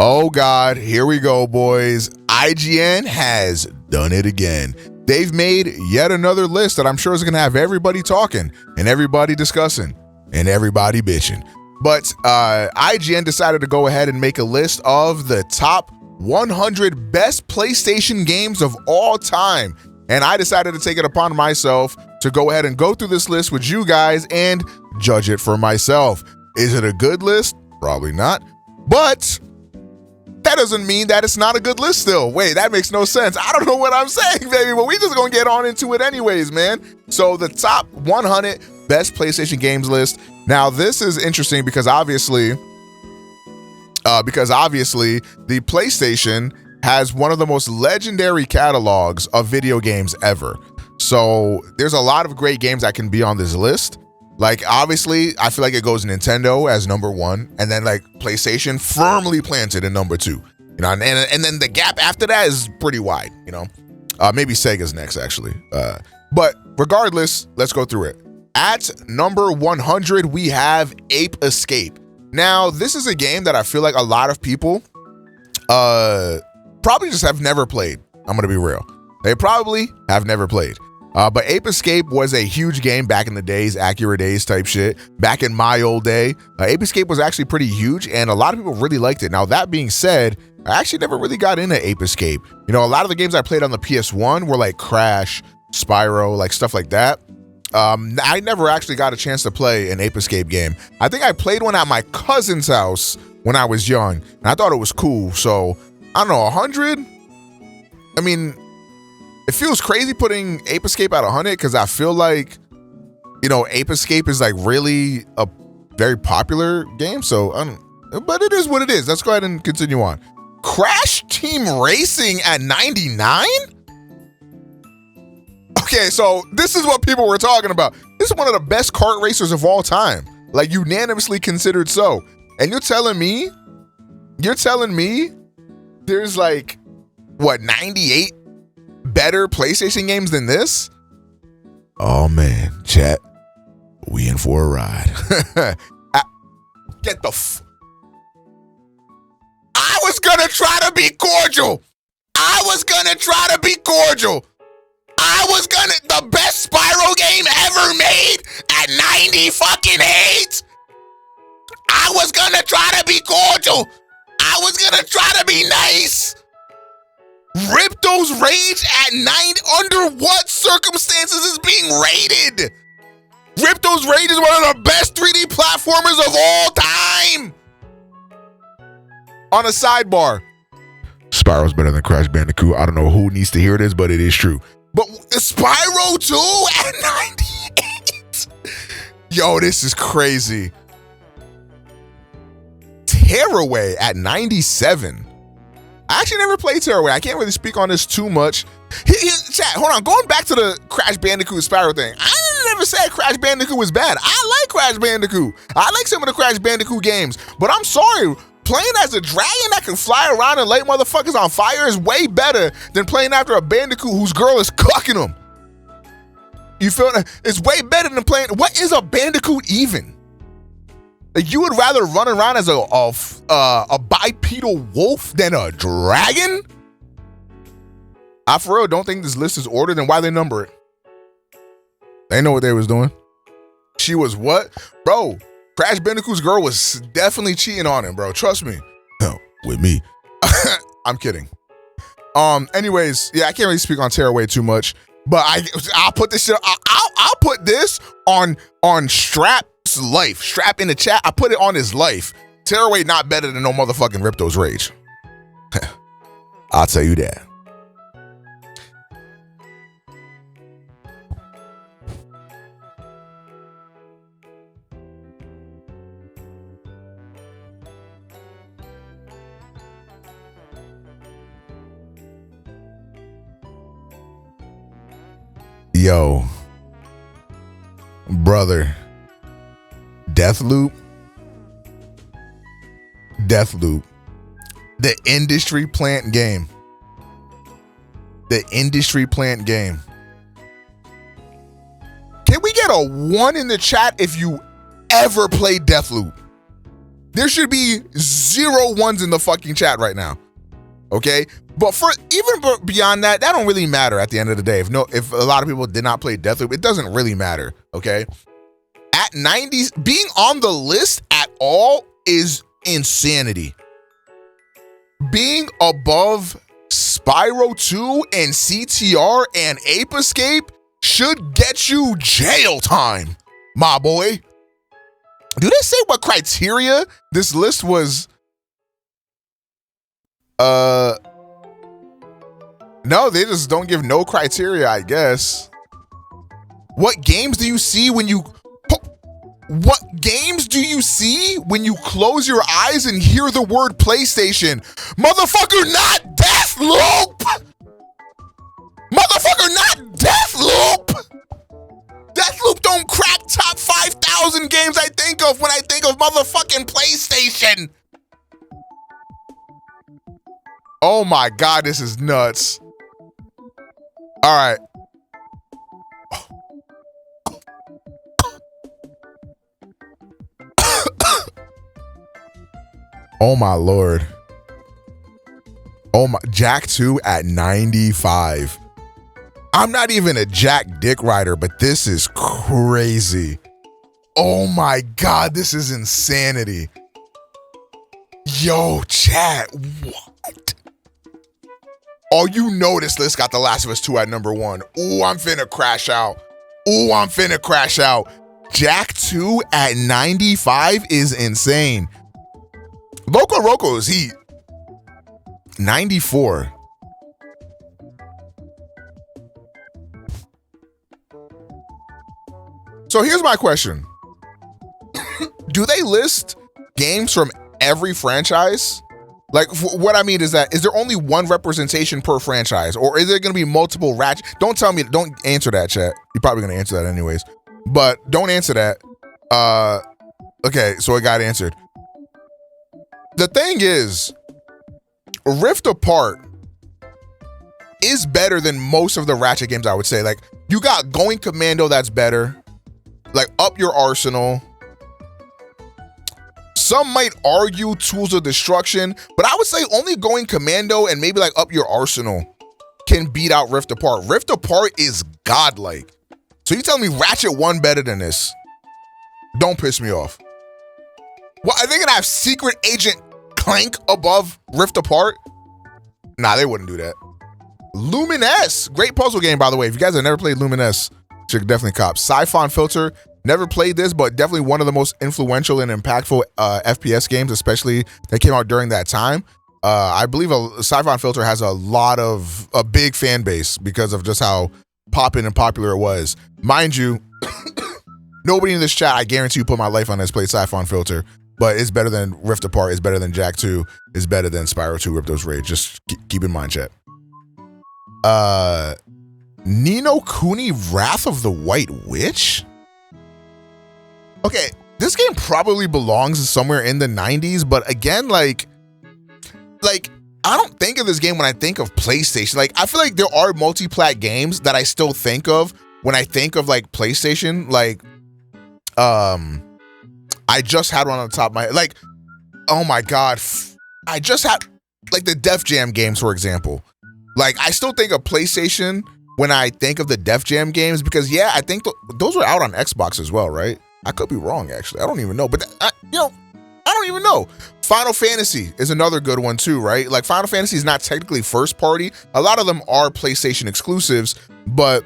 Oh God, here we go, boys. IGN has done it again. They've made yet another list that I'm sure is gonna have everybody talking and everybody discussing and everybody bitching. But IGN decided to go ahead and make a list of the top 100 best PlayStation games of all time. And I decided to take it upon myself to go ahead and go through this list with you guys and judge it for myself. Is it a good list? Probably not. But that doesn't mean that it's not a good list still. Wait, that makes no sense. I don't know what I'm saying, baby, but we just gonna get on into it anyways, man. So the top 100 best PlayStation games list. Now, this is interesting because obviously the PlayStation has one of the most legendary catalogs of video games ever. So there's a lot of great games that can be on this list. Like, obviously, I feel like it goes Nintendo as number one, and then like PlayStation firmly planted in number two. You know, and then the gap after that is pretty wide. You know, maybe Sega's next actually. But regardless, let's go through it. At number 100, we have Ape Escape. Now, this is a game that I feel like a lot of people probably just have never played. I'm gonna be real. They probably have never played. But Ape Escape was a huge game back in the days, Accurate Days type shit. Back in my old day, Ape Escape was actually pretty huge and a lot of people really liked it. Now, that being said, I actually never really got into Ape Escape. You know, a lot of the games I played on the PS1 were like Crash, Spyro, like stuff like that. I never actually got a chance to play an Ape Escape game. I think I played one at my cousin's house when I was young, and I thought it was cool. So, I don't know, 100? I mean, it feels crazy putting Ape Escape at 100 because I feel like, you know, Ape Escape is like really a very popular game. So, but it is what it is. Let's go ahead and continue on. Crash Team Racing at 99? Okay, so this is what people were talking about. This is one of the best kart racers of all time. Like, unanimously considered so. And you're telling me there's like, what, 98 better PlayStation games than this? Oh man, chat, we in for a ride. Get the I was gonna try to be cordial. The best Spyro game ever made at 90 fucking AIDS. I was gonna try to be cordial. I was gonna try to be nice. Ripto's Rage at 9. Under what circumstances is being rated? Ripto's Rage is one of the best 3D platformers of all time. On a sidebar, Spyro's better than Crash Bandicoot. I don't know who needs to hear this, but it is true. But Spyro 2 at 98? Yo, this is crazy. Tearaway at 97. I actually never played Tearaway. I can't really speak on this too much. Chat, hold on. Going back to the Crash Bandicoot Spyro thing, I never said Crash Bandicoot was bad. I like Crash Bandicoot. I like some of the Crash Bandicoot games. But I'm sorry, playing as a dragon that can fly around and light motherfuckers on fire is way better than playing after a Bandicoot whose girl is cucking him. You feel that? It's way better than playing. What is a Bandicoot even? Like, you would rather run around as a bipedal wolf than a dragon? I for real don't think this list is ordered, and why they number it? They know what they was doing. She was what? Bro, Crash Bandicoot's girl was definitely cheating on him, bro. Trust me. No, with me. I'm kidding. Anyways, yeah, I can't really speak on Tearaway too much, but I'll put this shit. I'll put this on Strap's life. Strap in the chat. I put it on his life. Tearaway not better than no motherfucking Ripto's Rage. I'll tell you that. Yo, brother, Deathloop, the industry plant game. Can we get a 1 in the chat if you ever played Deathloop? There should be 0 ones in the fucking chat right now. Okay? But for even beyond that, that don't really matter at the end of the day. If a lot of people did not play Deathloop, it doesn't really matter. Okay? At 90s, being on the list at all is insanity. Being above Spyro 2 and CTR and Ape Escape should get you jail time, my boy. Do they say what criteria this list was? No, they just don't give no criteria, I guess. What games do you see when you close your eyes and hear the word PlayStation? Motherfucker, not Deathloop! Motherfucker, not Deathloop! Deathloop don't crack top 5,000 games I think of when I think of motherfucking PlayStation. Oh my God, this is nuts. All right. Oh my Lord. Oh my, Jack 2 at 95. I'm not even a Jack dick rider, but this is crazy. Oh my God, this is insanity. Yo, chat, what? Oh, you know this list got The Last of Us 2 at number 1. Ooh, I'm finna crash out. Jack 2 at 95 is insane. Loco Roco is heat. 94. So here's my question. Do they list games from every franchise? Like, what I mean is that, is there only one representation per franchise? Or is there going to be multiple Ratchet? Don't answer that, chat. You're probably going to answer that anyways. But don't answer that. Okay, so it got answered. The thing is, Rift Apart is better than most of the Ratchet games, I would say. Like, you got Going Commando that's better. Like, Up Your Arsenal. Some might argue Tools of Destruction, but I would say only Going Commando and maybe like Up Your Arsenal can beat out Rift Apart. Rift Apart is godlike. So you tell me Ratchet 1 better than this? Don't piss me off. Well, are they gonna have Secret Agent Clank above Rift Apart? Nah, they wouldn't do that. Luminous, great puzzle game, by the way. If you guys have never played Luminous, should definitely cop. Siphon Filter, never played this, but definitely one of the most influential and impactful FPS games, especially that came out during that time. I believe Siphon Filter has a big fan base because of just how poppin' and popular it was. Mind you, nobody in this chat, I guarantee you, put my life on this, played Siphon Filter, but it's better than Rift Apart, it's better than Jack 2, it's better than Spyro 2 Ripto's Rage. Just keep in mind, chat. Nino Kuni Wrath of the White Witch? Okay, this game probably belongs somewhere in the 90s, but again, like I don't think of this game when I think of PlayStation. Like, I feel like there are multi-plat games that I still think of when I think of like PlayStation. Like, I just had one on the top of my head. Like, oh my God, I just had like the Def Jam games, for example. Like, I still think of PlayStation when I think of the Def Jam games because, yeah, I think those were out on Xbox as well, right? I could be wrong, actually. I don't even know. But, I don't even know. Final Fantasy is another good one, too, right? Like, Final Fantasy is not technically first party. A lot of them are PlayStation exclusives, but,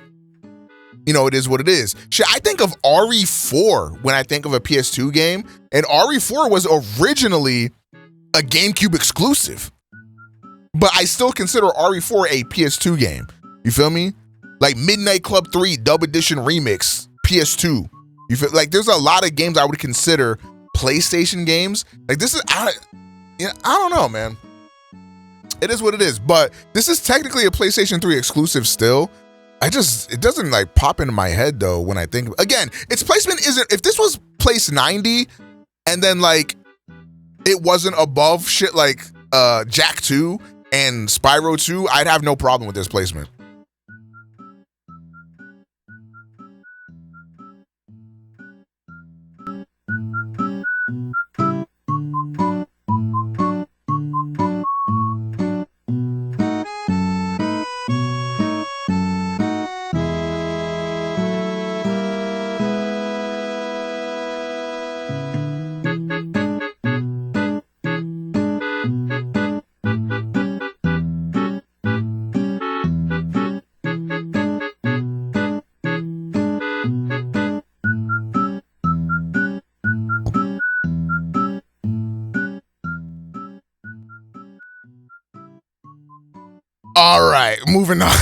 you know, it is what it is. Shit, I think of RE4 when I think of a PS2 game, and RE4 was originally a GameCube exclusive. But I still consider RE4 a PS2 game. You feel me? Like Midnight Club 3 Dub Edition Remix, PS2. You feel like there's a lot of games I would consider PlayStation games. Like this is, I don't know, man. It is what it is. But this is technically a PlayStation 3 exclusive still. It doesn't like pop into my head though when I think, again, its placement isn't, if this was place 90 and then like it wasn't above shit like Jack 2 and Spyro 2, I'd have no problem with this placement. All right, moving on.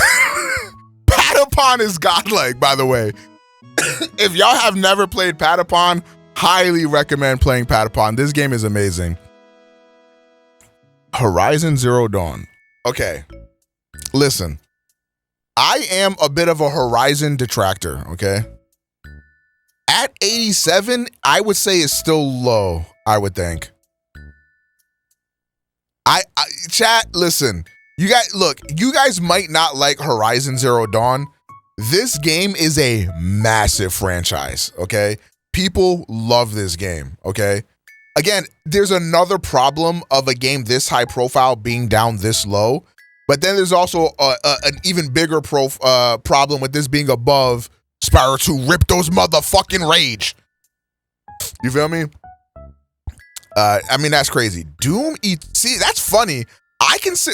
Patapon is godlike, by the way. If y'all have never played Patapon, highly recommend playing Patapon. This game is amazing. Horizon Zero Dawn. Okay, listen. I am a bit of a Horizon detractor, okay? At 87, I would say it's still low, I would think. Chat, listen. You guys might not like Horizon Zero Dawn. This game is a massive franchise, okay? People love this game, okay? Again, there's another problem of a game this high profile being down this low, but then there's also an even bigger problem with this being above Spyro 2. Rip those motherfucking rage. You feel me? I mean, that's crazy. See, that's funny.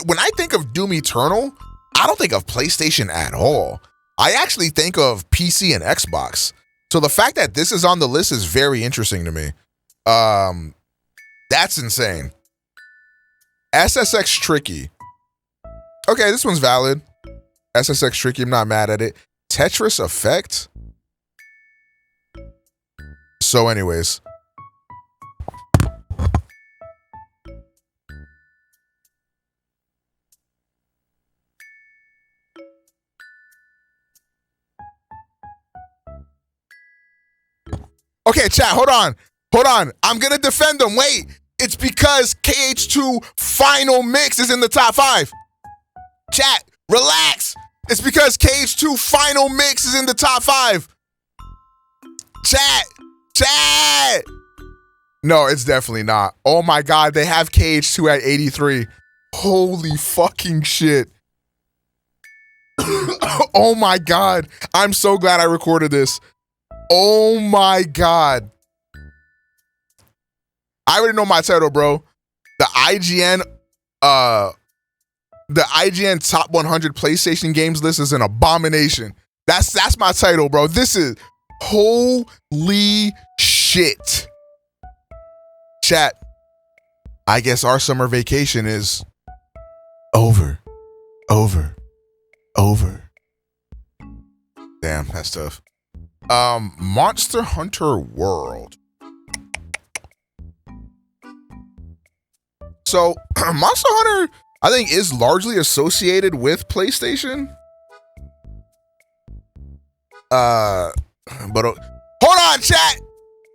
When I think of Doom Eternal, I don't think of PlayStation at all. I actually think of PC and Xbox. So the fact that this is on the list is very interesting to me. That's insane. SSX Tricky. Okay, this one's valid. SSX Tricky, I'm not mad at it. Tetris Effect. So anyways. Okay, chat, hold on. I'm gonna defend them. Wait, it's because KH2 Final Mix is in the top 5. Chat, relax. It's because KH2 Final Mix is in the top 5. Chat. No, it's definitely not. Oh my God, they have KH2 at 83. Holy fucking shit. Oh my God, I'm so glad I recorded this. Oh my God. I already know my title, bro. The IGN top 100 PlayStation games list is an abomination. That's my title, bro. This is holy shit. Chat. I guess our summer vacation is over. Damn, that's tough. Monster Hunter World. So Monster Hunter, I think, is largely associated with PlayStation. But hold on, chat.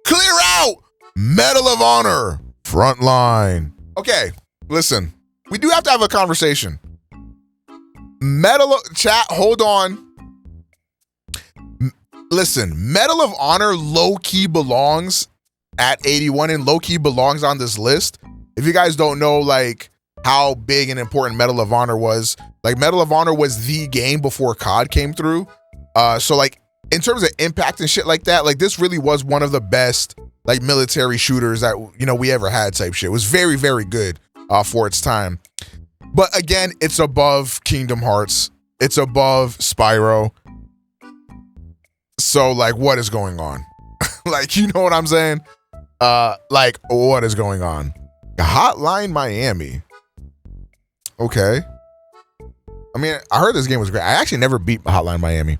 Clear out. Medal of Honor. Frontline. Okay, listen. We do have to have a conversation. Chat, hold on. Listen, Medal of Honor low-key belongs at 81 and low-key belongs on this list. If you guys don't know, like, how big and important Medal of Honor was, like, Medal of Honor was the game before COD came through. So, like, in terms of impact and shit like that, like, this really was one of the best, like, military shooters that, you know, we ever had type shit. It was very, very good for its time. But, again, it's above Kingdom Hearts. It's above Spyro. So, like, what is going on? Like, you know what I'm saying? Like, what is going on? Hotline Miami. Okay. I mean, I heard this game was great. I actually never beat Hotline Miami.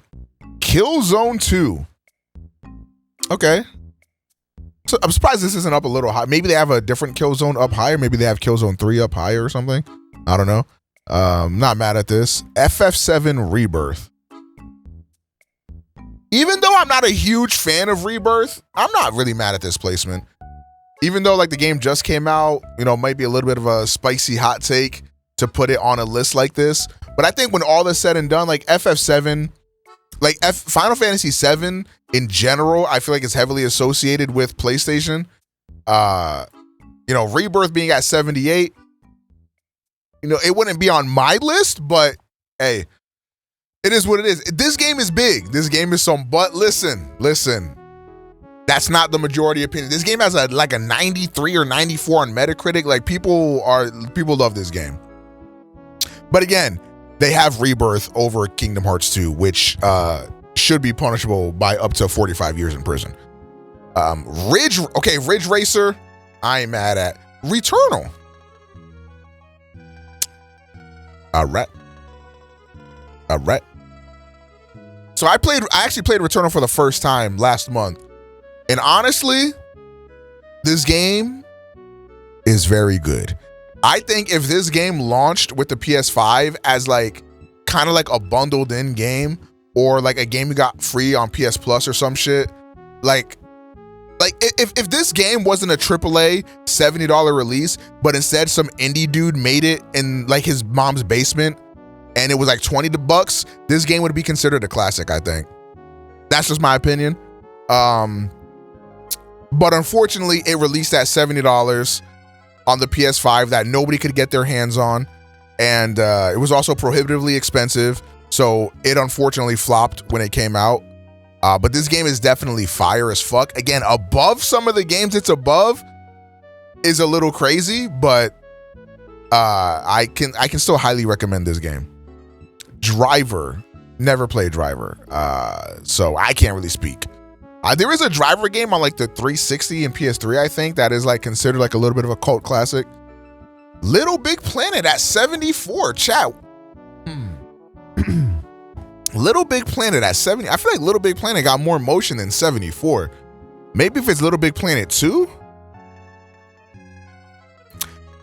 Killzone 2. Okay. So I'm surprised this isn't up a little high. Maybe they have a different Killzone up higher. Maybe they have Killzone 3 up higher or something. I don't know. Not mad at this. FF7 Rebirth. Even though I'm not a huge fan of Rebirth, I'm not really mad at this placement. Even though, like, the game just came out, you know, might be a little bit of a spicy hot take to put it on a list like this. But I think when all is said and done, like, FF7, like, Final Fantasy 7 in general, I feel like it's heavily associated with PlayStation. You know, Rebirth being at 78, you know, it wouldn't be on my list, but hey, it is what it is. This game is big. This game is but listen. That's not the majority opinion. This game has like a 93 or 94 on Metacritic. Like, people love this game. But again, they have Rebirth over Kingdom Hearts 2, which should be punishable by up to 45 years in prison. Ridge Racer, I ain't mad at. Returnal. Right. So I actually played Returnal for the first time last month. And honestly, this game is very good. I think if this game launched with the PS5 as like kind of like a bundled in game, or like a game you got free on PS Plus or some shit, like if this game wasn't a AAA $70 release, but instead some indie dude made it in like his mom's basement and it was like $20, this game would be considered a classic, I think. That's just my opinion. But unfortunately, it released at $70 on the PS5 that nobody could get their hands on. And it was also prohibitively expensive. So it unfortunately flopped when it came out. But this game is definitely fire as fuck. Again, above some of the games it's above is a little crazy, but I can still highly recommend this game. Driver, never played Driver, so I can't really speak. There is a Driver game on like the 360 and PS3, I think, that is like considered like a little bit of a cult classic. Little Big Planet at 74, chat. Little Big Planet at 70. I feel like Little Big Planet got more motion than 74. Maybe if it's Little Big Planet 2?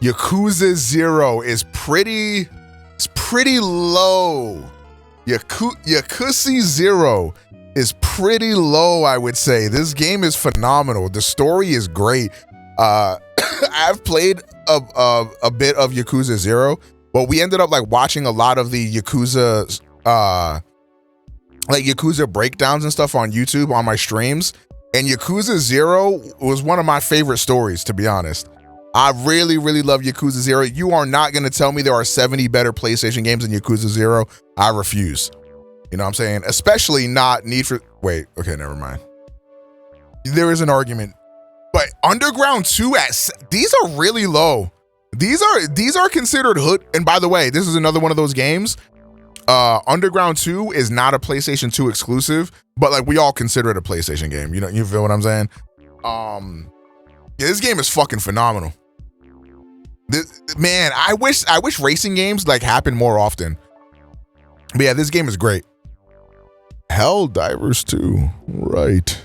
Yakuza 0 is pretty low. Yakuza 0 is pretty low, I would say. This game is phenomenal. The story is great. I've played a bit of Yakuza 0, but we ended up like watching a lot of the Yakuza breakdowns and stuff on YouTube on my streams, and Yakuza 0 was one of my favorite stories, to be honest. I really, really love Yakuza 0. You are not going to tell me there are 70 better PlayStation games than Yakuza 0. I refuse. You know what I'm saying? Especially not Need for... Wait, okay, never mind. There is an argument. But Underground 2 these are really low. These are considered hood. And by the way, this is another one of those games. Underground 2 is not a PlayStation 2 exclusive, but like we all consider it a PlayStation game. You know, you feel what I'm saying? Yeah, this game is fucking phenomenal. Man, I wish racing games like happen more often. But yeah, this game is great. Helldivers 2, right?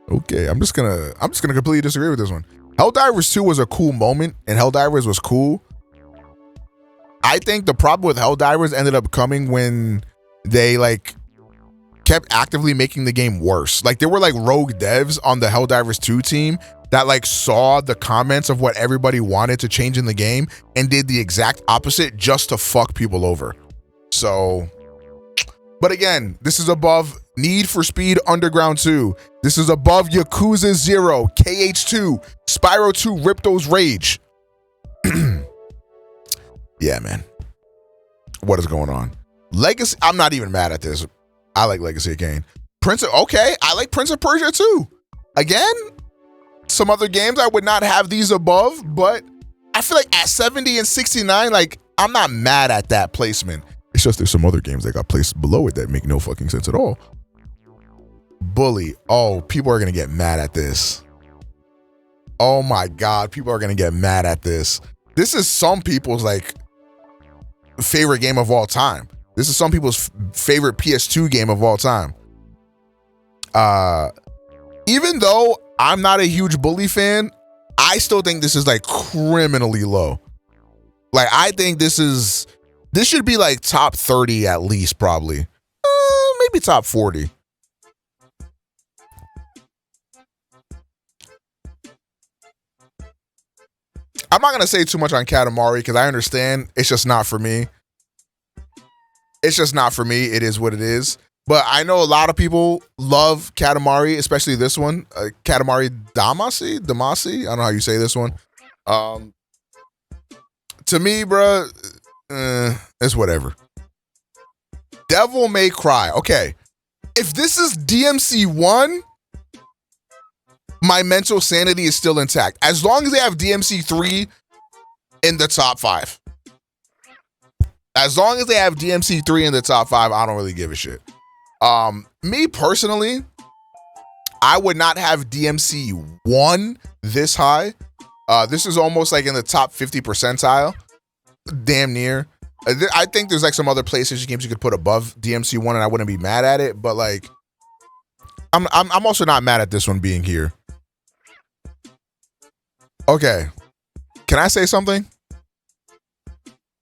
Okay, I'm just gonna completely disagree with this one. Helldivers 2 was a cool moment, and Helldivers was cool. I think the problem with Helldivers ended up coming when they like kept actively making the game worse. Like there were like rogue devs on the Helldivers 2 team that like saw the comments of what everybody wanted to change in the game and did the exact opposite just to fuck people over. So, but again, this is above Need for Speed Underground 2. This is above Yakuza 0, KH2, Spyro 2, Ripto's Rage. Yeah, man. What is going on? Legacy, I'm not even mad at this. I like Legacy of Kain. Okay, I like Prince of Persia too. Again, some other games I would not have these above, but I feel like at 70 and 69, like I'm not mad at that placement. It's just there's some other games that got placed below it that make no fucking sense at all. Bully. Oh, people are gonna get mad at this. Oh my God, people are gonna get mad at this. This is some people's like favorite game of all time. This is some people's favorite PS2 game of all time. Even though I'm not a huge Bully fan, I still think this is like criminally low. Like I think this should be like top 30 at least, probably. Maybe top 40. I'm not gonna say too much on Katamari because I understand it's just not for me. It's just not for me. It is what it is. But I know a lot of people love Katamari, especially this one, Katamari Damacy. I don't know how you say this one. To me, bruh, it's whatever. Devil May Cry. Okay, if this is DMC 1, my mental sanity is still intact. As long as they have DMC 3 in the top 5. As long as they have DMC 3 in the top 5, I don't really give a shit. Me personally, I would not have DMC 1 this high. This is almost like in the top 50 percentile. Damn near. I think there's like some other PlayStation games you could put above DMC 1 and I wouldn't be mad at it, but like I'm also not mad at this one being here. Okay. Can I say something?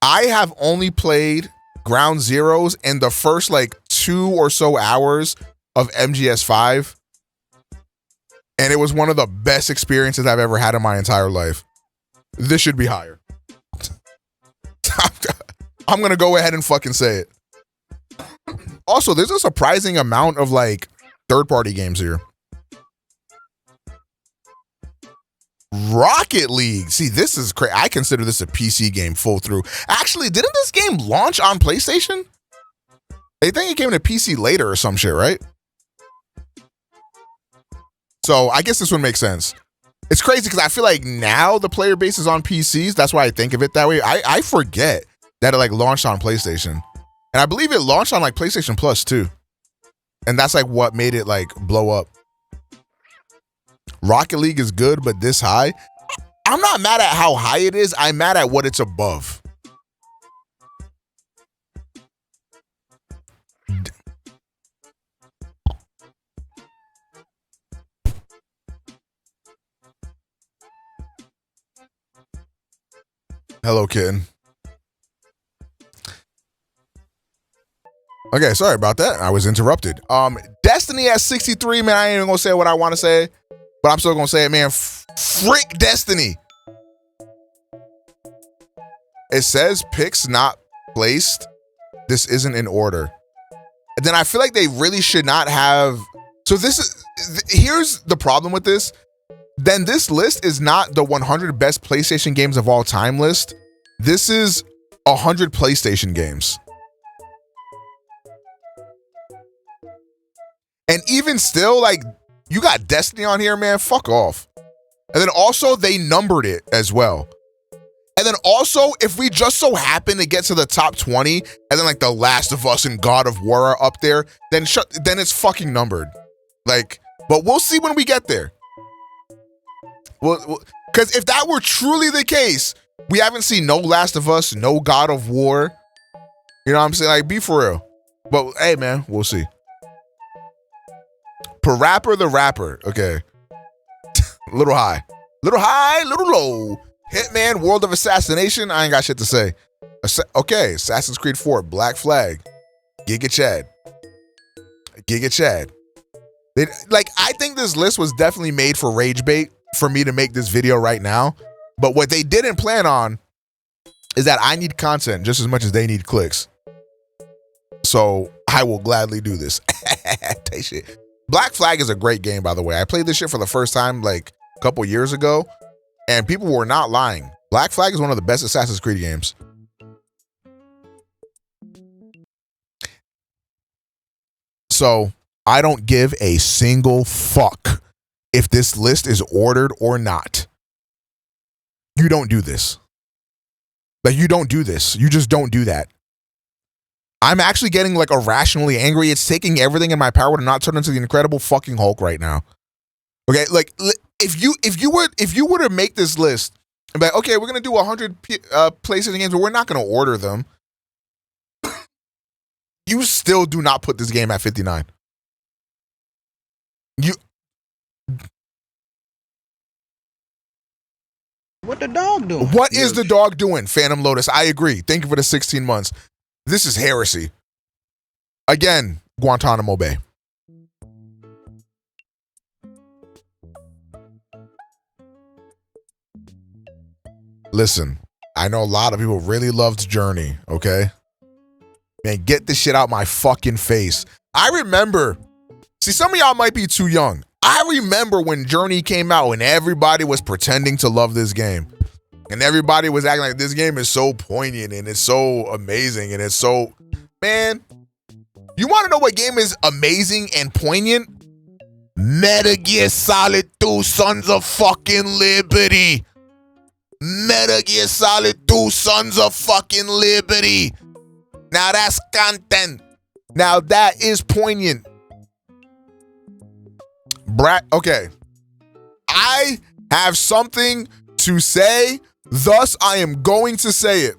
I have only played Ground Zeroes in the first like 2 or so hours of MGS5. And it was one of the best experiences I've ever had in my entire life. This should be higher. I'm going to go ahead and fucking say it. Also, there's a surprising amount of like third-party games here. Rocket League. See, this is crazy. I consider this a PC game full through. Actually, didn't this game launch on PlayStation? They think it came to PC later or some shit, right? So I guess this one makes sense. It's crazy because I feel like now the player base is on PCs. That's why I think of it that way. I forget that it like launched on PlayStation. And I believe it launched on like PlayStation Plus too. And that's like what made it like blow up. Rocket League is good, but this high? I'm not mad at how high it is. I'm mad at what it's above. Hello, kitten. Okay, sorry about that. I was interrupted. Destiny at 63, man. I ain't even gonna say what I want to say, but I'm still gonna say it, man. Frick Destiny. It says picks not placed. This isn't in order. And then I feel like they really should not have. So this is, here's the problem with this. Then this list is not the 100 best PlayStation games of all time list. This is 100 PlayStation games. And even still, like, you got Destiny on here, man. Fuck off. And then also, they numbered it as well. And then also, if we just so happen to get to the top 20, and then like The Last of Us and God of War are up there, then it's fucking numbered. Like, but we'll see when we get there. Well, because if that were truly the case, we haven't seen no Last of Us, no God of War. You know what I'm saying? Like, be for real. But hey, man, we'll see. Parappa the Rapper. Okay. Little high. Little high, little low. Hitman, World of Assassination. I ain't got shit to say. Okay. Assassin's Creed 4, Black Flag. Giga Chad. Giga Chad. I think this list was definitely made for rage bait for me to make this video right now. But what they didn't plan on is that I need content just as much as they need clicks. So I will gladly do this. Take shit. Black Flag is a great game, by the way. I played this shit for the first time like a couple years ago, and people were not lying. Black Flag is one of the best Assassin's Creed games. So I don't give a single fuck if this list is ordered or not. You don't do this. Like, you don't do this. You just don't do that. I'm actually getting like irrationally angry. It's taking everything in my power to not turn into the Incredible fucking Hulk right now. Okay, like if you were to make this list and be like, okay, we're gonna do 100 PlayStation games, but we're not gonna order them. You still do not put this game at 59. What the dog doing? What is the dog doing? Phantom Lotus. I agree. Thank you for the 16 months. This is heresy. Again, Guantanamo Bay. Listen, I know a lot of people really loved Journey, okay? Man, get this shit out my fucking face. I remember, see, some of y'all might be too young. I remember when Journey came out and everybody was pretending to love this game. And everybody was acting like this game is so poignant and it's so amazing and it's so... Man, you want to know what game is amazing and poignant? Metal Gear Solid 2 Sons of fucking Liberty. Metal Gear Solid 2 Sons of fucking Liberty. Now that's content. Now that is poignant. Okay. I have something to say, thus I am going to say it.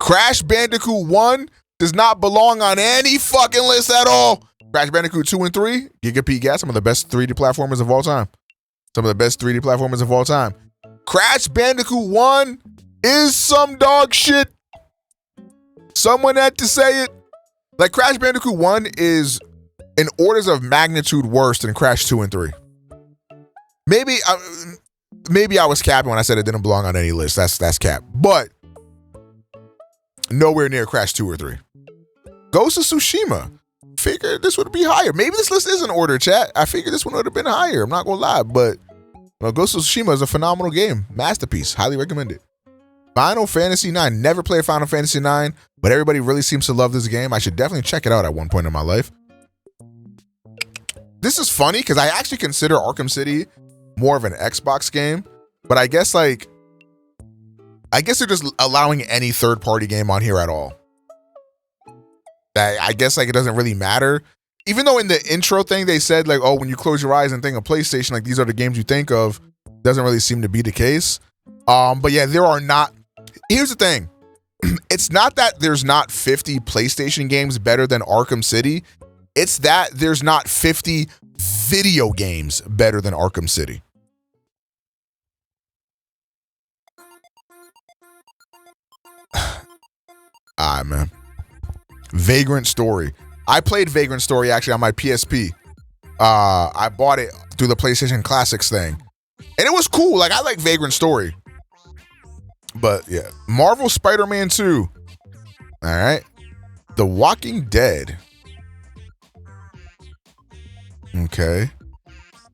Crash Bandicoot 1 does not belong on any fucking list at all. Crash Bandicoot 2 and 3, Giga got some of the best 3D platformers of all time. Some of the best 3D platformers of all time. Crash Bandicoot 1 is some dog shit. Someone had to say it. Like, Crash Bandicoot 1 is in orders of magnitude worse than Crash 2 and 3. Maybe I was capping when I said it didn't belong on any list. That's cap. But nowhere near Crash 2 or 3. Ghost of Tsushima. Figured this would be higher. Maybe this list is in order, chat. I figured this one would have been higher. I'm not gonna lie, but Ghost of Tsushima is a phenomenal game. Masterpiece. Highly recommend it. Final Fantasy IX. Never played Final Fantasy IX, but everybody really seems to love this game. I should definitely check it out at one point in my life. This is funny because I actually consider Arkham City more of an Xbox game, but I guess they're just allowing any third-party game on here at all. I guess like it doesn't really matter. Even though in the intro thing they said like, oh, when you close your eyes and think of PlayStation, like these are the games you think of, doesn't really seem to be the case. But yeah, there are not. Here's the thing. It's not that there's not 50 PlayStation games better than Arkham City. It's that there's not 50 video games better than Arkham City. Man. Vagrant Story. I played Vagrant Story actually on my PSP. I bought it through the PlayStation Classics thing. And it was cool. Like, I like Vagrant Story. But yeah. Marvel Spider-Man 2. All right. The Walking Dead. Okay.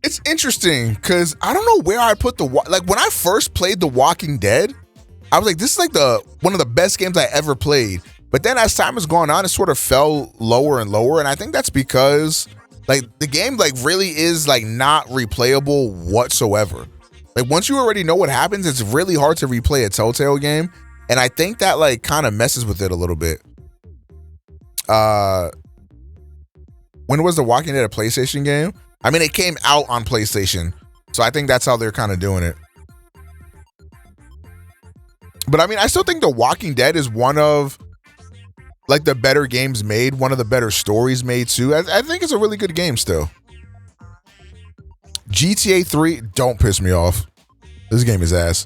It's interesting because I don't know where I put like when I first played The Walking Dead, I was like, this is like one of the best games I ever played. But then as time has gone on, it sort of fell lower and lower. And I think that's because like the game like really is like not replayable whatsoever. Like once you already know what happens, it's really hard to replay a Telltale game. And I think that like kind of messes with it a little bit. When was The Walking Dead a PlayStation game? I mean, it came out on PlayStation. So I think that's how they're kind of doing it. But I mean, I still think The Walking Dead is one of like the better games made, one of the better stories made too. I think it's a really good game still. GTA 3, don't piss me off. This game is ass.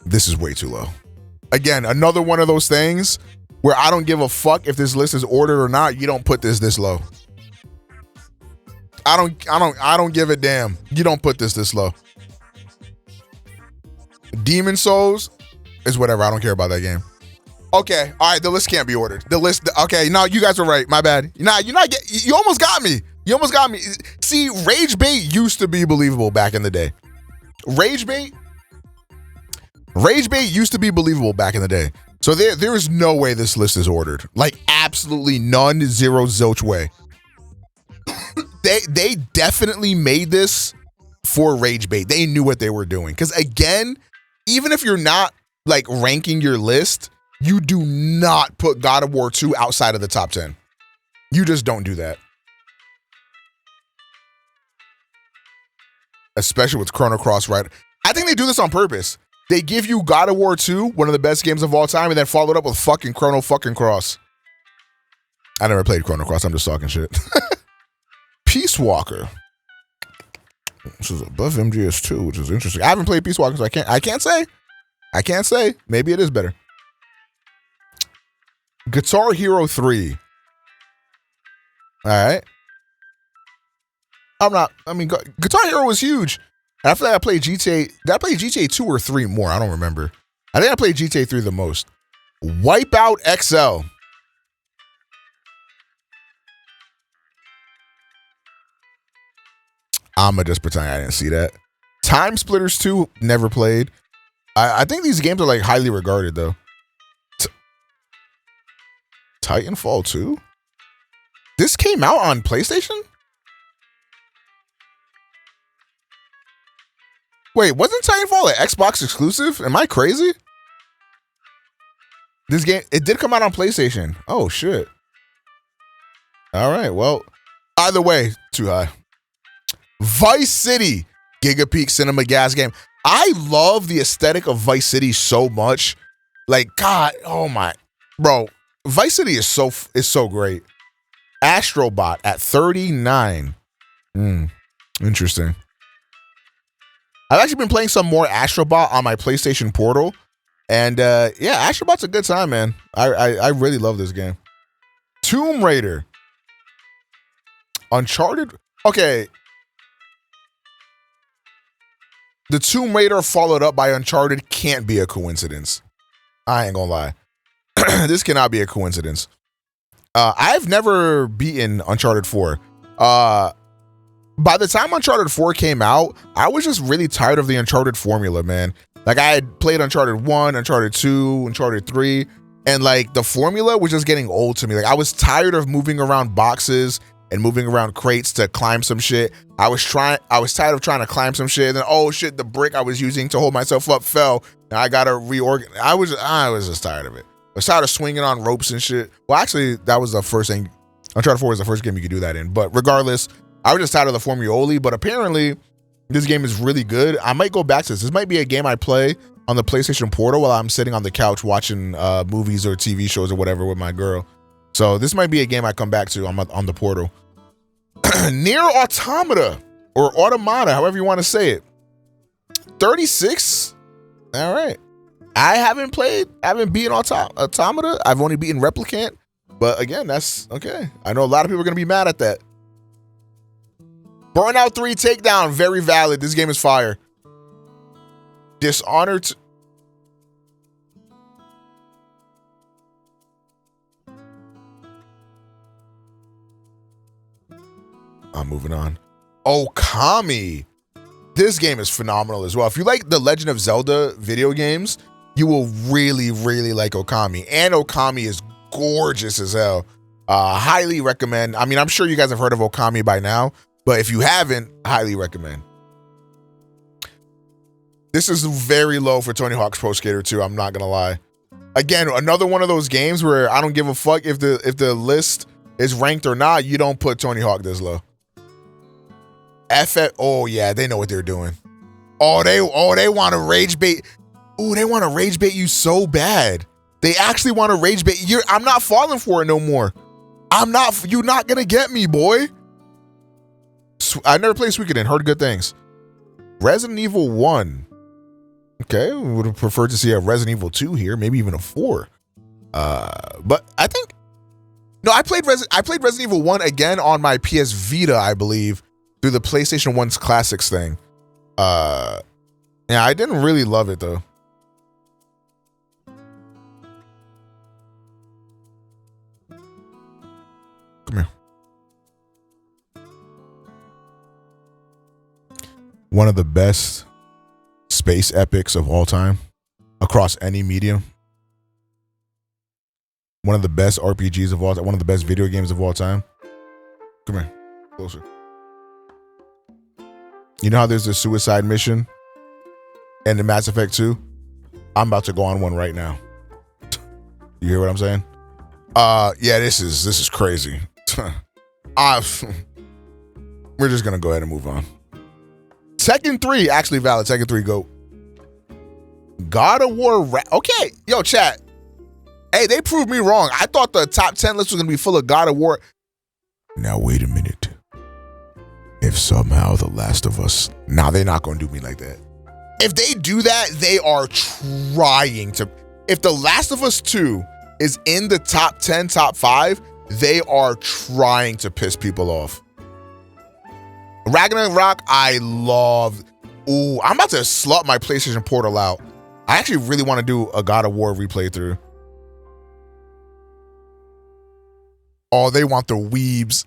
This is way too low. Again, another one of those things where I don't give a fuck if this list is ordered or not. You don't put this low. I don't give a damn. You don't put this low. Demon Souls is whatever. I don't care about that game. Okay, all right. The list can't be ordered. The list. Okay, no, you guys are right. My bad. Nah, you almost got me. You almost got me. See, Rage Bait used to be believable back in the day. Rage Bait used to be believable back in the day. So there is no way this list is ordered. Like absolutely none, zero, zilch way. They definitely made this for Rage Bait. They knew what they were doing. Because again, even if you're not like ranking your list, you do not put God of War 2 outside of the top 10. You just don't do that. Especially with Chrono Cross, right? I think they do this on purpose. They give you God of War 2, one of the best games of all time, and then follow it up with fucking Chrono fucking Cross. I never played Chrono Cross. I'm just talking shit. Peace Walker. This is above MGS2, which is interesting. I haven't played Peace Walker, so I can't say. I can't say. Maybe it is better. Guitar Hero 3. All right. Guitar Hero was huge. And I feel like I played GTA. Did I play GTA 2 or 3 more? I don't remember. I think I played GTA 3 the most. Wipeout XL. I'ma just pretend I didn't see that. Time Splitters 2, never played. I think these games are like highly regarded though. Titanfall 2? This came out on PlayStation? Wait, wasn't Titanfall an Xbox exclusive? Am I crazy? This game, it did come out on PlayStation. Oh, shit. All right, well, either way, too high. Vice City, Giga Peak Cinema Gas game. I love the aesthetic of Vice City so much. Like, God, oh my, bro, Vice City is so great. Astrobot at 39. Interesting. I've actually been playing some more Astrobot on my PlayStation Portal. And yeah, Astrobot's a good time, man. I really love this game. Tomb Raider. Uncharted. Okay. The Tomb Raider followed up by Uncharted can't be a coincidence. I ain't gonna lie. This cannot be a coincidence. I've never beaten Uncharted 4. By the time Uncharted 4 came out, I was just really tired of the Uncharted formula, man. Like, I had played Uncharted 1, Uncharted 2, Uncharted 3, and like the formula was just getting old to me. Like, I was tired of moving around boxes and moving around crates to climb some shit. I was tired of trying to climb some shit, and then, oh shit, the brick I was using to hold myself up fell, and I gotta reorganize. I was just tired of it. I was tired of swinging on ropes and shit. Well, actually, that was the first thing. Uncharted 4 was the first game you could do that in. But regardless, I was just tired of the formula. But apparently, this game is really good. I might go back to this. This might be a game I play on the PlayStation Portal while I'm sitting on the couch watching movies or TV shows or whatever with my girl. So this might be a game I come back to on the Portal. Nier Automata, or Automata, however you want to say it. 36? All right. I haven't beaten Automata. I've only beaten Replicant. But again, that's okay. I know a lot of people are going to be mad at that. Burnout 3 Takedown, very valid. This game is fire. Dishonored. I'm moving on. Okami. This game is phenomenal as well. If you like the Legend of Zelda video games, you will really, really like Okami. And Okami is gorgeous as hell. Highly recommend. I mean, I'm sure you guys have heard of Okami by now, but if you haven't, highly recommend. This is very low for Tony Hawk's Pro Skater 2. I'm not gonna lie. Again, another one of those games where I don't give a fuck if the list is ranked or not. You don't put Tony Hawk this low. Oh yeah, they know what they're doing. They want to rage bait. Ooh, they want to rage bait you so bad. They actually want to rage bait. I'm not falling for it no more. You're not gonna get me, boy. I never played Suikoden, heard good things. Resident Evil 1. Okay, we would have preferred to see a Resident Evil 2 here, maybe even a 4. But I think I played Resident Evil 1 again on my PS Vita, I believe, through the PlayStation 1's Classics thing. Yeah, I didn't really love it though. Come here. One of the best space epics of all time across any medium. One of the best RPGs of all time. One of the best video games of all time. Come here. Closer. You know how there's a suicide mission in the Mass Effect 2? I'm about to go on one right now. You hear what I'm saying? Yeah, this is crazy. We're just gonna go ahead and move on. Tekken 3, actually valid. Tekken 3, go. God of War. Okay, yo, chat. Hey, they proved me wrong. I thought the top 10 list was gonna be full of God of War. Now wait a minute. If somehow The Last of Us, they're not gonna do me like that. If they do that, they are trying to. If The Last of Us 2 is in the top 10, top 5, they are trying to piss people off. Ragnarok, I love. Ooh, I'm about to slut my PlayStation Portal out. I actually really want to do a God of War replay through. Oh, they want the weebs.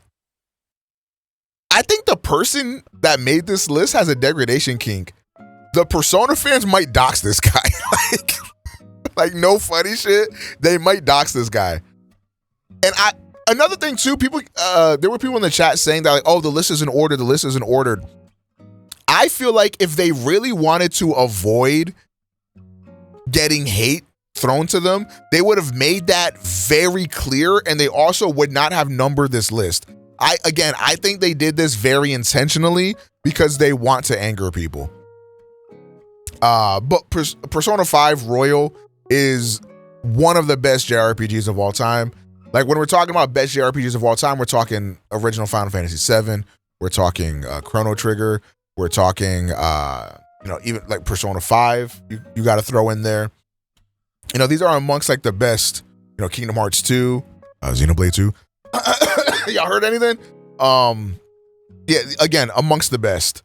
I think the person that made this list has a degradation kink. The Persona fans might dox this guy. like no funny shit. They might dox this guy. And another thing too, people, there were people in the chat saying that like, oh, the list isn't ordered. The list isn't ordered. I feel like if they really wanted to avoid getting hate thrown to them, they would have made that very clear, and they also would not have numbered this list. I think they did this very intentionally because they want to anger people. But Persona 5 Royal is one of the best JRPGs of all time. Like when we're talking about best JRPGs of all time, we're talking original Final Fantasy VII. We're talking Chrono Trigger. We're talking, even like Persona 5. You got to throw in there. These are amongst like the best. Kingdom Hearts 2, Xenoblade 2. Y'all heard anything? Yeah, again, amongst the best.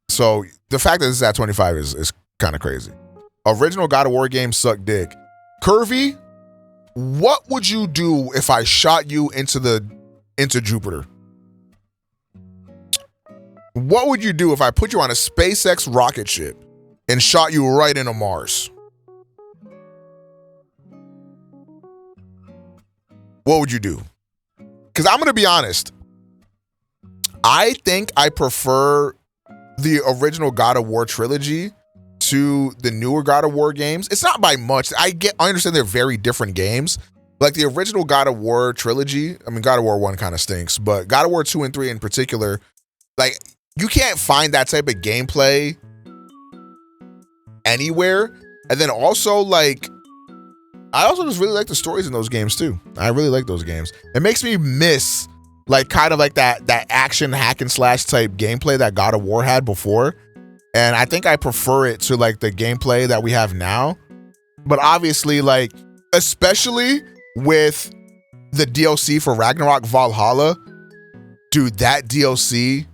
So the fact that this is at 25 is kind of crazy. Original God of War games suck dick. Curvy, what would you do if I shot you into Jupiter? What would you do if I put you on a SpaceX rocket ship and shot you right into Mars? What would you do? Because I'm going to be honest. I think I prefer the original God of War trilogy to the newer God of War games. It's not by much. I understand they're very different games. Like the original God of War trilogy, I mean, God of War 1 kind of stinks, but God of War 2 and 3 in particular, like you can't find that type of gameplay anywhere. And then also like, I also just really like the stories in those games too. I really like those games. It makes me miss like kind of like that action hack and slash type gameplay that God of War had before. And I think I prefer it to like the gameplay that we have now. But obviously like, especially with the DLC for Ragnarok Valhalla, dude, that DLC,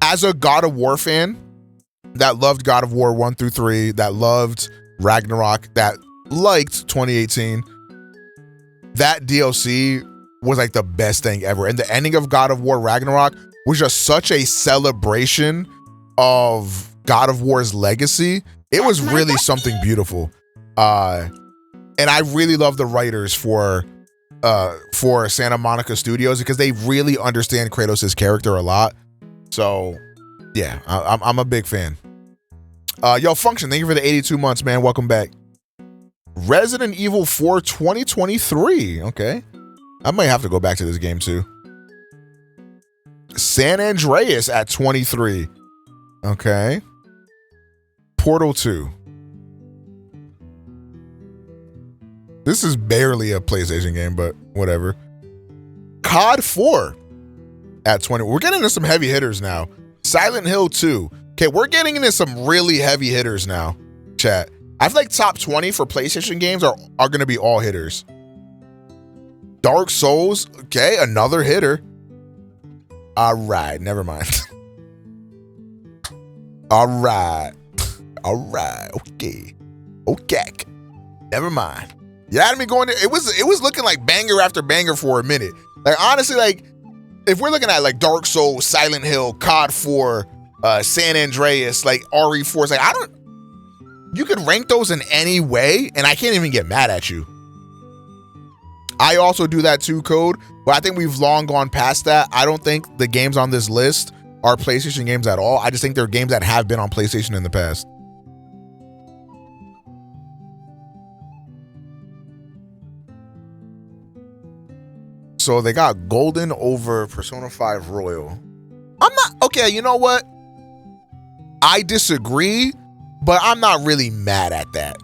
as a God of War fan that loved God of War 1 through 3, that loved Ragnarok, that liked 2018, that DLC was like the best thing ever. And the ending of God of War Ragnarok was just such a celebration of God of War's legacy. It was really something beautiful. And I really love the writers for Santa Monica Studios because they really understand Kratos' character a lot. So yeah, I'm a big fan. Yo, Function, thank you for the 82 months, man. Welcome back. Resident Evil 4 2023. Okay. I might have to go back to this game too. San Andreas at 23. Okay. Portal 2. This is barely a PlayStation game, but whatever. COD 4 at 20. We're getting into some heavy hitters now. Silent Hill 2. Okay, we're getting into some really heavy hitters now, chat. I feel like top 20 for PlayStation games are going to be all hitters. Dark Souls, okay, another hitter. All right, never mind. All right, okay. Never mind. You had me going there. It was looking like banger after banger for a minute. Like honestly, like if we're looking at like Dark Souls, Silent Hill, COD 4, San Andreas, like RE4, it's like you could rank those in any way, and I can't even get mad at you. I also do that too, Code, but I think we've long gone past that. I don't think the games on this list are PlayStation games at all. I just think they're games that have been on PlayStation in the past. So they got Golden over Persona 5 Royal. I'm not, okay, you know what? I disagree, but I'm not really mad at that.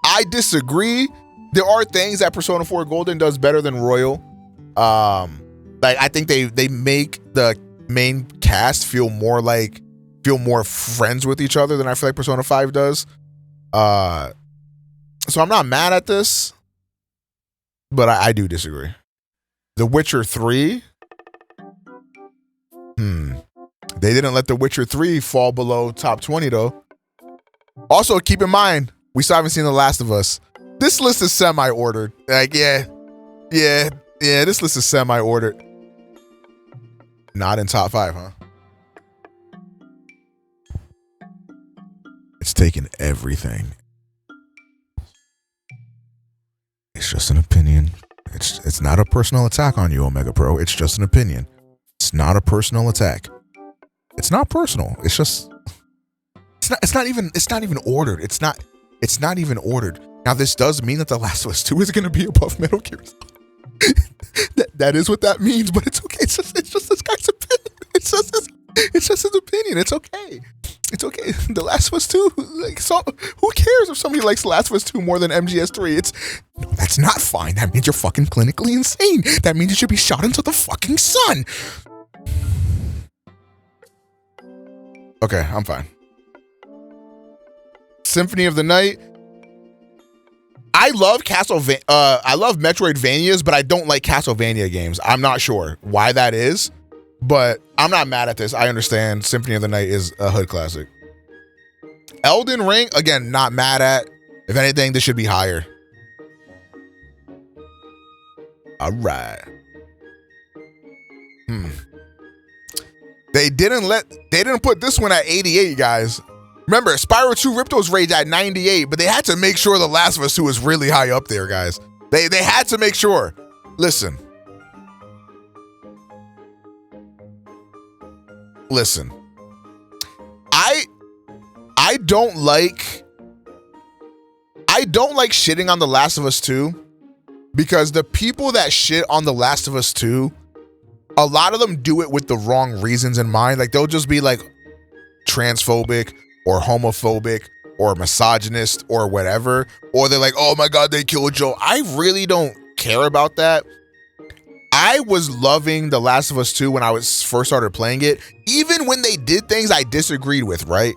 I disagree. There are things that Persona 4 Golden does better than Royal. Like I think they make the main cast feel more friends with each other than I feel like Persona 5 does. So I'm not mad at this, but I do disagree. The Witcher 3. They didn't let The Witcher 3 fall below top 20 though. Also, keep in mind, we still haven't seen The Last of Us. This list is semi-ordered. Like, yeah, this list is semi-ordered. Not in top 5, huh? It's taking everything. It's just an opinion. It's not a personal attack on you, OmegaPro. It's just an opinion. It's not a personal attack. It's not personal. It's just it's not even ordered. It's not even ordered. Now this does mean that The Last of Us 2 is going to be above Metal Gear. that is what that means, but it's okay. It's just this guy's opinion. It's just his opinion. It's okay. It's okay. The Last of Us 2, like, so who cares if somebody likes The Last of Us 2 more than MGS3? No, that's not fine. That means you're fucking clinically insane. That means you should be shot into the fucking sun. Okay, I'm fine. Symphony of the Night. I love I love Metroidvanias, but I don't like Castlevania games. I'm not sure why that is, but I'm not mad at this. I understand Symphony of the Night is a hood classic. Elden Ring, again, not mad at. If anything, this should be higher. All right. They didn't put this one at 88, guys. Remember, Spyro 2 Ripto's Rage at 98, but they had to make sure The Last of Us 2 was really high up there, guys. They had to make sure. Listen. I don't like shitting on The Last of Us 2 because the people that shit on The Last of Us 2, a lot of them do it with the wrong reasons in mind. Like, they'll just be like transphobic or homophobic or misogynist or whatever. Or they're like, oh my God, they killed Joel. I really don't care about that. I was loving The Last of Us 2 when I first started playing it, even when they did things I disagreed with, right?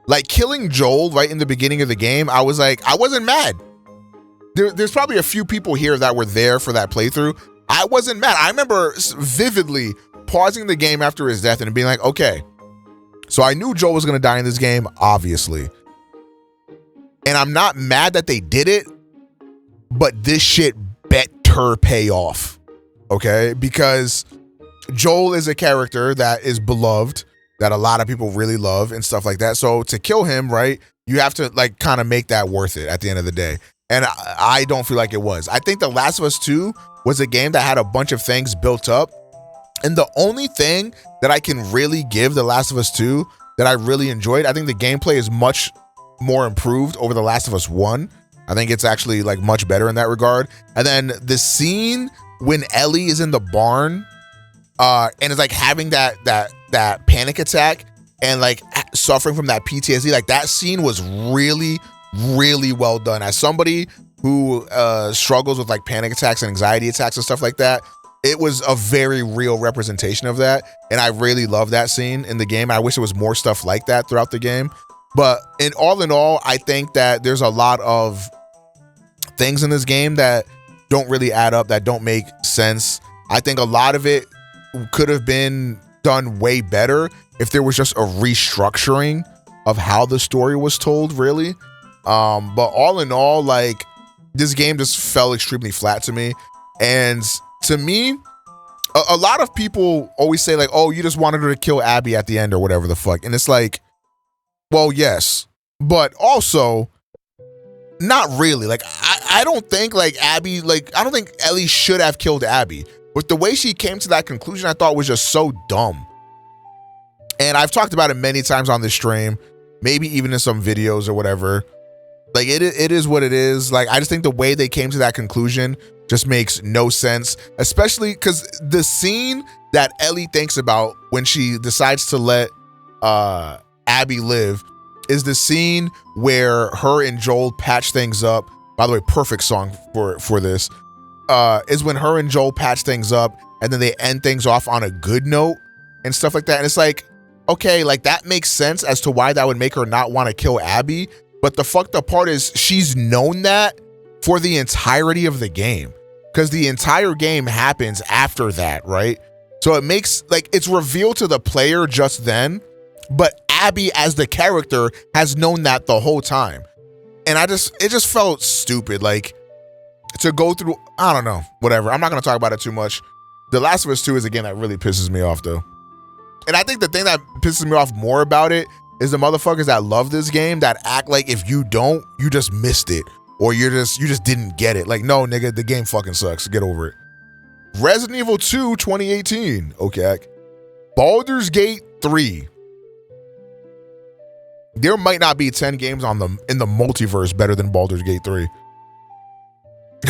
Like killing Joel right in the beginning of the game, I was like, I wasn't mad. There's probably a few people here that were there for that playthrough. I wasn't mad. I remember vividly pausing the game after his death and being like, okay, so I knew Joel was going to die in this game, obviously. And I'm not mad that they did it, but this shit better pay off, okay? Because Joel is a character that is beloved, that a lot of people really love and stuff like that. So to kill him, right, you have to like kind of make that worth it at the end of the day. And I don't feel like it was. I think The Last of Us 2 was a game that had a bunch of things built up. And the only thing that I can really give The Last of Us 2 that I really enjoyed, I think the gameplay is much more improved over The Last of Us 1. I think it's actually like much better in that regard. And then the scene when Ellie is in the barn and is like having that panic attack and like suffering from that PTSD, like that scene was really, really well done. As somebody who struggles with like panic attacks and anxiety attacks and stuff like that, it was a very real representation of that. And I really love that scene in the game. I wish there was more stuff like that throughout the game. But in all, I think that there's a lot of things in this game that don't really add up, that don't make sense. I think a lot of it could have been done way better if there was just a restructuring of how the story was told, really. But all in all, like, this game just fell extremely flat to me. And to me, a lot of people always say like, oh, you just wanted her to kill Abby at the end or whatever the fuck. And it's like, well, yes, but also not really. Like, I don't think like Abby, like, I don't think Ellie should have killed Abby. But the way she came to that conclusion, I thought was just so dumb. And I've talked about it many times on this stream, maybe even in some videos or whatever. Like, it is what it is. Like, I just think the way they came to that conclusion just makes no sense, especially because the scene that Ellie thinks about when she decides to let Abby live is the scene where her and Joel patch things up. By the way, perfect song for this. Is when her and Joel patch things up and then they end things off on a good note and stuff like that. And it's like, okay, like that makes sense as to why that would make her not want to kill Abby. But the fucked up part is she's known that for the entirety of the game, because the entire game happens after that, right? So it makes, like, it's revealed to the player just then, but Abby as the character has known that the whole time. And it just felt stupid, like, to go through, I don't know, whatever. I'm not going to talk about it too much. The Last of Us 2 is a game that really pisses me off, though. And I think the thing that pisses me off more about it is the motherfuckers that love this game that act like if you don't, you just missed it, or you just didn't get it. Like, no, nigga, the game fucking sucks. Get over it. Resident Evil 2 2018. Okay. Baldur's Gate 3. There might not be 10 games in the multiverse better than Baldur's Gate 3.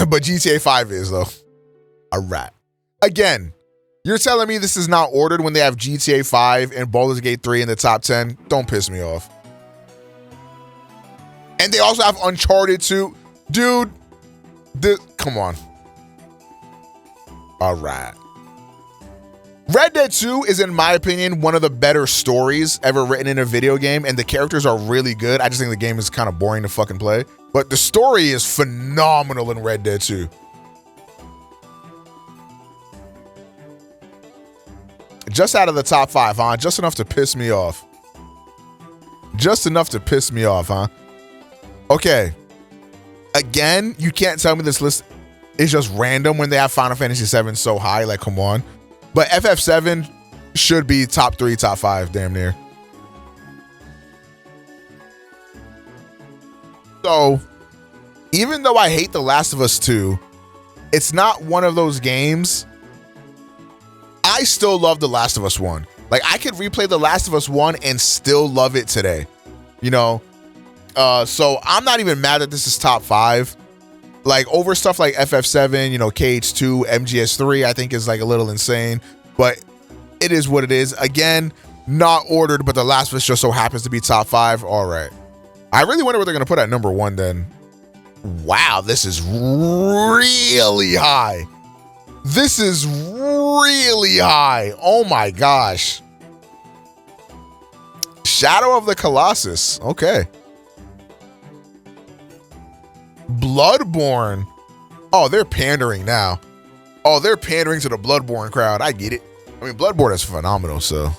But GTA 5 is, though. All right. Again, You're telling me this is not ordered when they have GTA 5 and Baldur's Gate 3 in the top 10? Don't piss me off. And they also have Uncharted 2. Dude, come on. All right. Red Dead 2 is, in my opinion, one of the better stories ever written in a video game, and the characters are really good. I just think the game is kind of boring to fucking play. But the story is phenomenal in Red Dead 2. Just out of the top 5, huh? Just enough to piss me off. Just enough to piss me off, huh? Okay. Again, you can't tell me this list is just random when they have Final Fantasy VII so high. Like, come on. But FF7 should be top 3, top 5, damn near. So, even though I hate The Last of Us 2, it's not one of those games. I still love The Last of Us 1. Like, I could replay The Last of Us 1 and still love it today. You know? So, I'm not even mad that this is top 5. Like, over stuff like FF7, you know, KH2, MGS3, I think is like a little insane. But it is what it is. Again, not ordered, but The Last of Us just so happens to be top 5. All right. I really wonder what they're going to put at number 1 then. Wow, this is really high. This is really high. Oh my gosh. Shadow of the Colossus. Okay. Bloodborne. Oh, they're pandering now. Oh, they're pandering to the Bloodborne crowd. I get it. I mean, Bloodborne is phenomenal, so.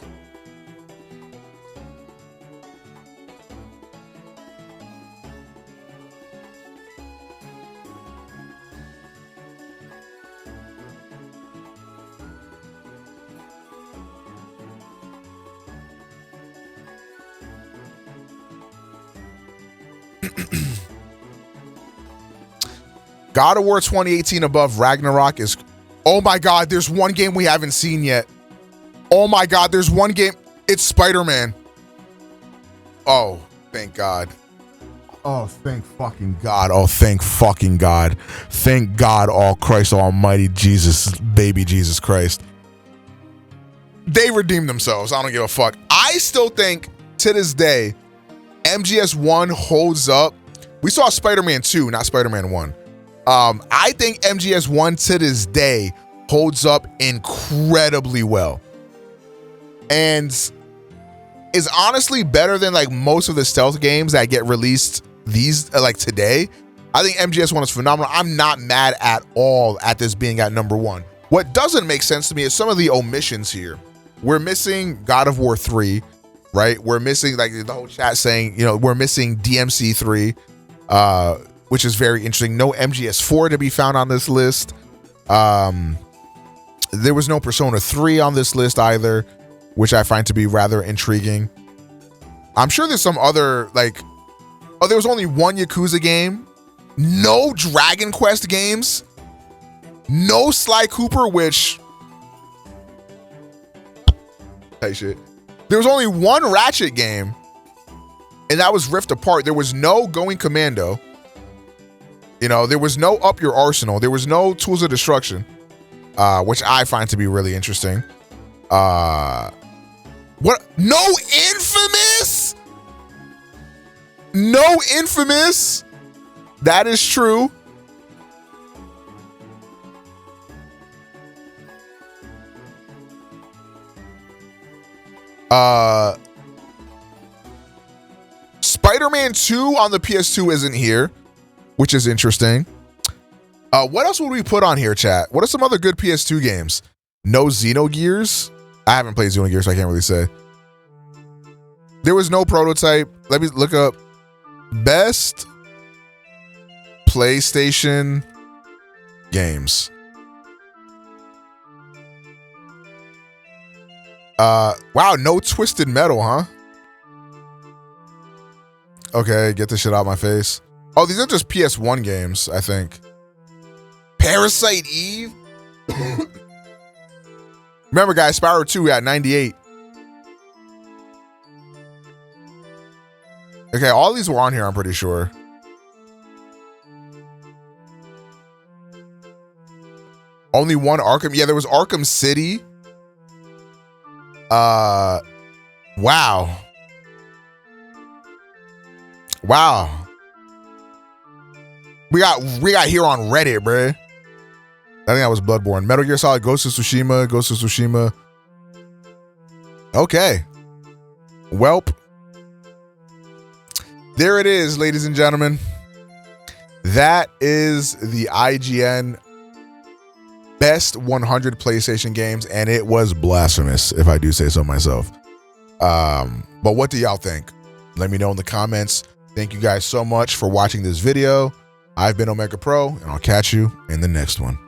God of War 2018 above Ragnarok is... Oh my God, there's one game we haven't seen yet. Oh my God, there's one game. It's Spider-Man. Oh, thank God. Oh, thank fucking God. Oh, thank fucking God. Thank God, oh Christ almighty Jesus, baby Jesus Christ. They redeemed themselves. I don't give a fuck. I still think, to this day, MGS1 holds up. We saw Spider-Man 2, not Spider-Man 1. I think MGS1 to this day holds up incredibly well. And is honestly better than like most of the stealth games that get released these like today. I think MGS1 is phenomenal. I'm not mad at all at this being at number 1. What doesn't make sense to me is some of the omissions here. We're missing God of War 3, right? We're missing, like the whole chat saying, you know, we're missing DMC 3, which is very interesting. No MGS4 to be found on this list. There was no Persona 3 on this list either, which I find to be rather intriguing. I'm sure there's some other, like, oh, there was only one Yakuza game. No Dragon Quest games. No Sly Cooper, which... Hey, shit. There was only one Ratchet game, and that was Rift Apart. There was no Going Commando. You know, there was no Up Your Arsenal. There was no Tools of Destruction, which I find to be really interesting. What? No Infamous? No Infamous? That is true. Spider-Man 2 on the PS2 isn't here, which is interesting. What else would we put on here, chat? What are some other good PS2 games? No Xenogears? I haven't played Xenogears, so I can't really say. There was no Prototype. Let me look up best PlayStation games. Wow, no Twisted Metal, huh? Okay, get this shit out of my face. Oh, these are just PS1 games, I think. Parasite Eve? Remember, guys, Spyro 2 at 98. Okay, all these were on here, I'm pretty sure. Only one Arkham. Yeah, there was Arkham City. Wow. Wow. We got here on Reddit, bruh. I think that was Bloodborne. Metal Gear Solid, Ghost of Tsushima. Okay. Welp. There it is, ladies and gentlemen. That is the IGN best 100 PlayStation games, and it was blasphemous, if I do say so myself. But what do y'all think? Let me know in the comments. Thank you guys so much for watching this video. I've been OmegaPro, and I'll catch you in the next one.